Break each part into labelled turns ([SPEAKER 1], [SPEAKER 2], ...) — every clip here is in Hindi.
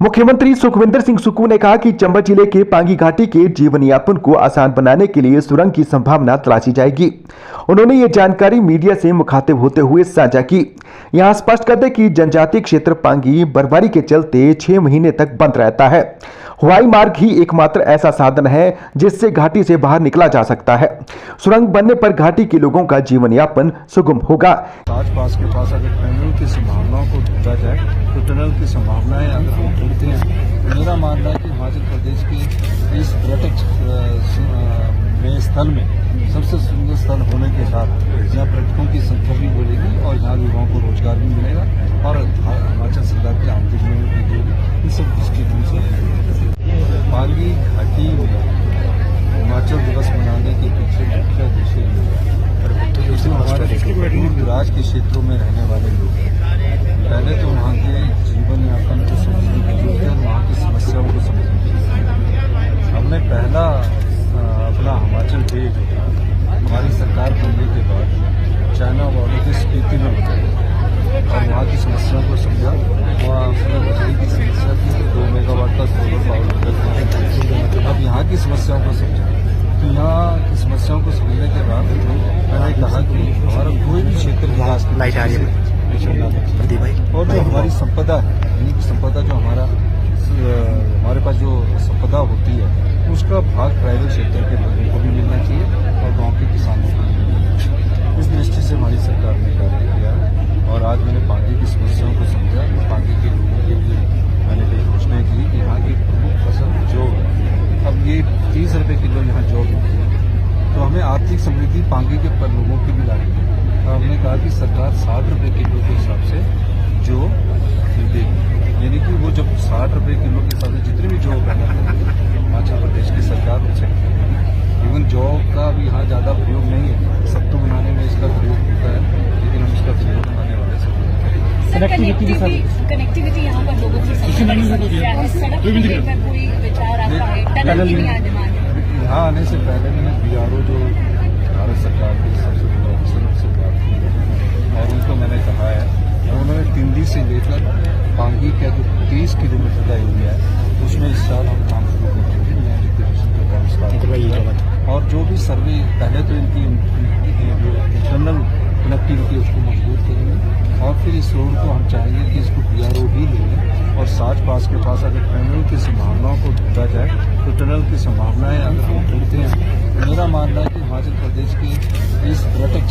[SPEAKER 1] मुख्यमंत्री सुखविंदर सिंह सुक्खू ने कहा कि चंबा जिले के पांगी घाटी के जीवन यापन को आसान बनाने के लिए सुरंग की संभावना तलाशी जाएगी। उन्होंने ये जानकारी मीडिया से मुखातिब होते हुए साझा की। यहां स्पष्ट कर दें कि जनजातीय क्षेत्र पांगी बर्फबारी के चलते 6 महीने तक बंद रहता है। हवाई मार्ग ही एकमात्र ऐसा साधन है जिससे घाटी से बाहर निकला जा सकता है। सुरंग बनने पर घाटी के लोगों का जीवन यापन सुगम होगा।
[SPEAKER 2] पास के पास अगर टनल की संभावनाओं को ढूंढा जाए तो टनल की संभावनाएं अगर हम ढूंढते हैं तो मेरा मानना है कि हिमाचल प्रदेश के इस पर्यटक में स्थल में सबसे सुंदर स्थल होने के साथ यहाँ पर्यटकों की संख्या भी बढ़ेगी और यहाँ युवाओं को रोजगार भी मिलेगा और हिमाचल सरकार की आमदनी में भी बढ़ेगी। इन सब दृष्टिकोण से पांगी घाटी में हिमाचल दिवस मनाने के पीछे मुख्य उद्देश्य हमारे दूर दराज के क्षेत्रों में रहने वाले लोग पहले तो वहाँ के जीवन यापन को समझने के लिए और वहाँ की समस्याओं को समझने के लिए हमने पहला अपना हिमाचल डे हमारी सरकार बनने के बाद चाइना बॉर्डर के स्पीति में बताया और वहाँ की समस्याओं को समझा। वहाँ उसमें बिजली की समस्या थी तो 2 मेगावाट का सोलर पावर। अब यहाँ की समस्याओं को समझा तो यहाँ की समस्याओं को समझने के बाद मैंने कहा कि हमारा कोई भी क्षेत्र विकास की और जो हमारी संपदा है यानी कि संपदा जो हमारे पास जो संपदा होती है उसका भाग प्राइवेट क्षेत्र के लोगों को भी मिलना चाहिए और गांव के किसानों को भी मिलना चाहिए। इस दृष्टि से हमारी सरकार ने कार्य किया और आज मैंने पांगी की समस्याओं को समझा। पांगी के लोगों के लिए मैंने कई घोषणाएं की कि यहाँ की प्रमुख फसल जौ है। अब ये 30 रुपये किलो यहाँ जौ मिलती है तो हमें आर्थिक समृद्धि पांगी के पर लोगों की भी लानी है। हमने कहा कि सरकार 60 रुपये किलो के हिसाब से जो देगी यानी कि वो जब 60 रुपये किलो के हिसाब से जितने भी जौ हिमाचल प्रदेश की सरकार उनसे इवन जौ का भी यहाँ ज़्यादा प्रयोग नहीं है। सत्तू बनाने में इसका प्रयोग होता है लेकिन हम इसका प्रयोग बनाने वाले सब
[SPEAKER 3] कनेक्टिविटी यहाँ पर लोगों की समस्या है। सड़क पर कोई विचार आता है टनल की यहाँ डिमांड है।
[SPEAKER 2] यहाँ आने से पहले मैंने BRO जो भारत सरकार के सबसे बड़े ऑफिसर से बात की और उनको मैंने कहा है उन्होंने तिंदी से लेकर पांगी का जो 30 किलोमीटर का एरिया है उसमें इस साल हम काम शुरू करेंगे। और जो भी सर्वे पहले तो इनकी जो इंटरनल कनेक्टिविटी उसको मजबूत करेंगे और फिर इस रोड को हम चाहेंगे कि इसको BRO भी लें और साज पास के पास अगर टनल की संभावनाओं को ढूंढा जाए तो टनल की संभावनाएं अगर हम ढूंढते हैं तो मेरा मानना है कि हिमाचल प्रदेश के इस पर्यटक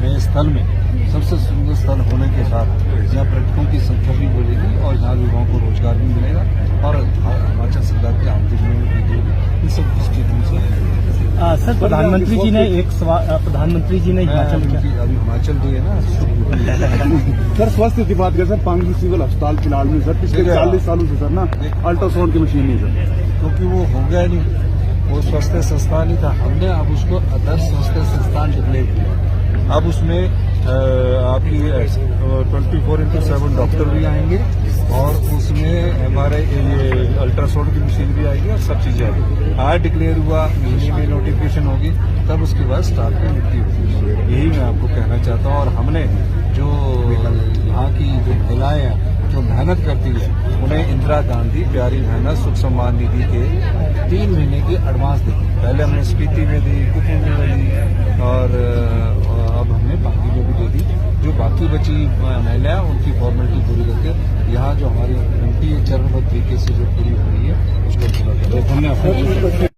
[SPEAKER 2] में स्थल में सबसे सुंदर स्थल होने के साथ यहाँ पर्यटकों की संख्या भी बढ़ेगी और यहाँ युवाओं को रोजगार भी मिलेगा और हिमाचल सरकार की आमदनी में भी बढ़ेगी। इन सब दृष्टिकोण से
[SPEAKER 4] सर प्रधानमंत्री जी ने
[SPEAKER 2] हिमाचल जो है ना
[SPEAKER 5] सर स्वास्थ्य की बात करें सर पांगी सिविल अस्पताल फिलहाल में सर पिछले 40 सालों से सर ना अल्ट्रासाउंड की मशीन नहीं सर
[SPEAKER 2] क्योंकि वो हो गया नहीं वो स्वास्थ्य संस्थान ही था। हमने अब उसको आदर्श स्वास्थ्य संस्थान डिक्लेयर किया। अब उसमें आपकी 24/7 डॉक्टर भी आएंगे और उसमें हमारे ये अल्ट्रासाउंड की मशीन भी आएगी और सब चीजें आएगी। आज डिक्लेयर हुआ महीने में नोटिफिकेशन होगी तब उसके बाद स्टाफ की नियुक्ति होगी। यही मैं आपको कहना चाहता हूँ। और हमने जो यहाँ की जो महिलाएं हैं जो मेहनत करती है उन्हें इंदिरा गांधी प्यारी मेहनत सुख सम्मान निधि के 3 महीने की एडवांस दी। पहले हमने स्पीति में दी, कुपू में दी और अब हमने पांगी में भी दे दी। जो बाकी बची महिलाएं उनकी फॉर्मेलिटी पूरी करके यहाँ जो हमारी ड्यूटी चरणबद्ध तरीके से जो पूरी हो रही है उसको पूरा करें। धन्यवाद।